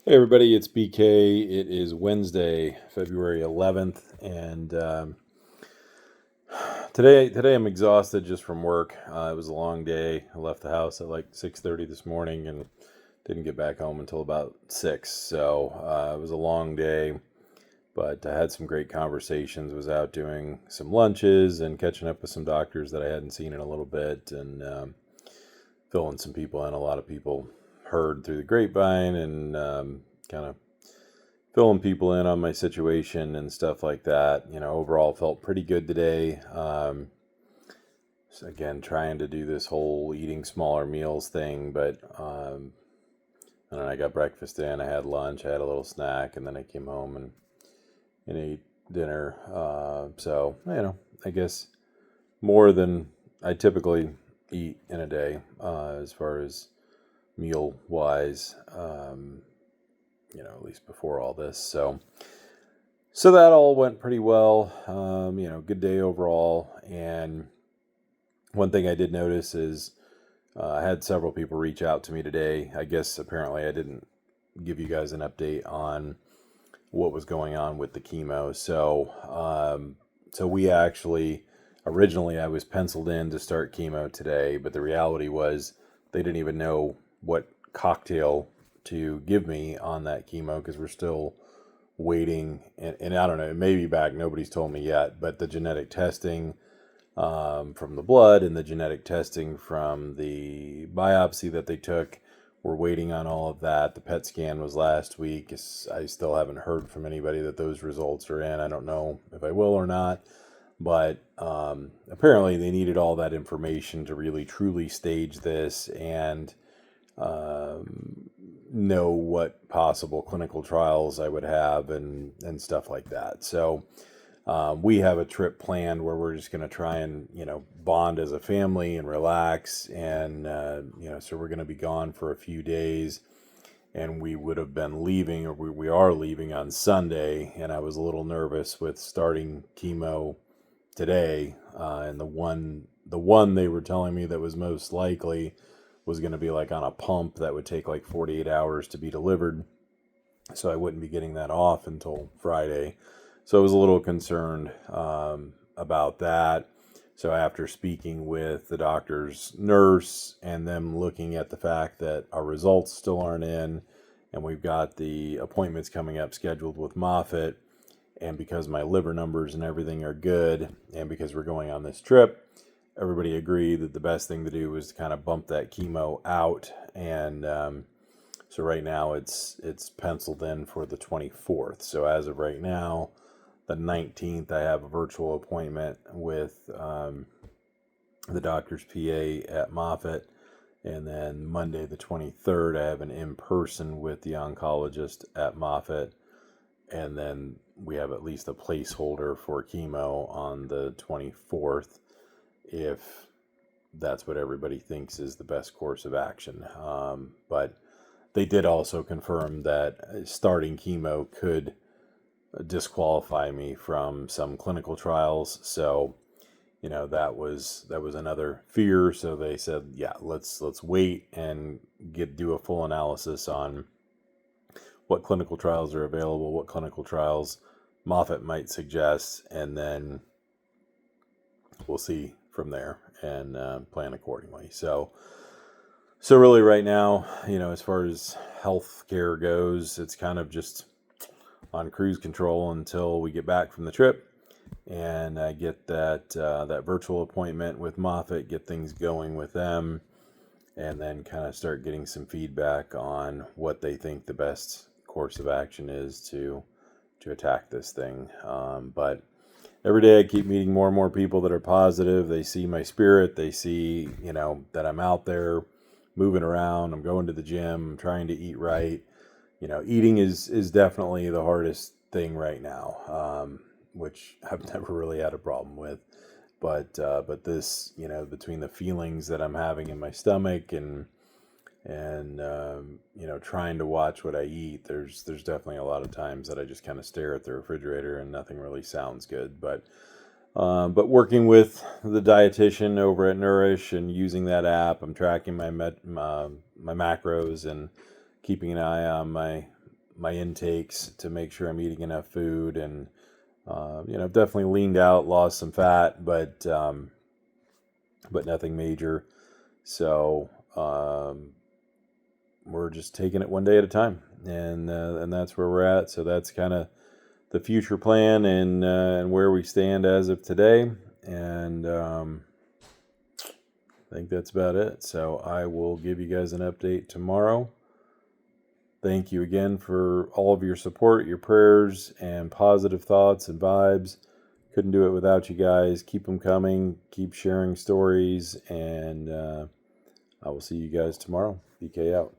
Hey everybody, it's BK. It is Wednesday, February 11th, and today I'm exhausted just from work. It was a long day. I left the house at like 6:30 this morning and didn't get back home until about 6. So it was a long day, but I had some great conversations. Was out doing some lunches and catching up with some doctors that I hadn't seen in a little bit, and filling some people in. A lot of people heard through the grapevine and kind of filling people in on my situation and stuff like that. Overall felt pretty good today. So again, trying to do this whole eating smaller meals thing, but I don't know, I got breakfast in, I had lunch, I had a little snack, and then I came home and ate dinner. I guess more than I typically eat in a day, as far as meal wise. At least before all this. So that all went pretty well. Good day overall. And one thing I did notice is I had several people reach out to me today. I guess apparently I didn't give you guys an update on what was going on with the chemo. So we actually, originally I was penciled in to start chemo today, but the reality was they didn't even know what cocktail to give me on that chemo because we're still waiting. And I don't know, it may be back. Nobody's told me yet, but the genetic testing from the blood and the genetic testing from the biopsy that they took, we're waiting on all of that. The PET scan was last week. I still haven't heard from anybody that those results are in. I don't know if I will or not, but apparently they needed all that information to really truly stage this and know what possible clinical trials I would have and stuff like that. So we have a trip planned where we're just going to try and bond as a family and relax, and so we're going to be gone for a few days, and we would have been leaving, or we are leaving on Sunday, and I was a little nervous with starting chemo today, and the one they were telling me that was most likely was going to be like on a pump that would take like 48 hours to be delivered. So I wouldn't be getting that off until Friday. So I was a little concerned about that. So after speaking with the doctor's nurse and them looking at the fact that our results still aren't in, and we've got the appointments coming up scheduled with Moffitt, and because my liver numbers and everything are good, and because we're going on this trip, everybody agreed that the best thing to do was to kind of bump that chemo out. And so right now it's penciled in for the 24th. So as of right now, the 19th, I have a virtual appointment with the doctor's PA at Moffitt. And then Monday the 23rd, I have an in-person with the oncologist at Moffitt. And then we have at least a placeholder for chemo on the 24th, if that's what everybody thinks is the best course of action. But they did also confirm that starting chemo could disqualify me from some clinical trials. So, that was another fear. So they said, yeah, let's wait and do a full analysis on what clinical trials are available, what clinical trials Moffitt might suggest, and then we'll see from there and plan accordingly. So really right now, as far as health care goes, it's kind of just on cruise control until we get back from the trip and I get that virtual appointment with Moffitt, get things going with them, and then kind of start getting some feedback on what they think the best course of action is to attack this thing. But every day I keep meeting more and more people that are positive. They see my spirit. They see, that I'm out there moving around. I'm going to the gym. I'm trying to eat right. Eating is definitely the hardest thing right now, which I've never really had a problem with. But this, between the feelings that I'm having in my stomach and trying to watch what I eat, there's definitely a lot of times that I just kind of stare at the refrigerator and nothing really sounds good. But working with the dietitian over at Nourish and using that app, I'm tracking my macros and keeping an eye on my my intakes to make sure I'm eating enough food, and definitely leaned out, lost some fat, but nothing major. So we're just taking it one day at a time, and that's where we're at. So that's kind of the future plan, and where we stand as of today. And I think that's about it. So I will give you guys an update tomorrow. Thank you again for all of your support, your prayers, and positive thoughts and vibes. Couldn't do it without you guys. Keep them coming. Keep sharing stories, and I will see you guys tomorrow. BK out.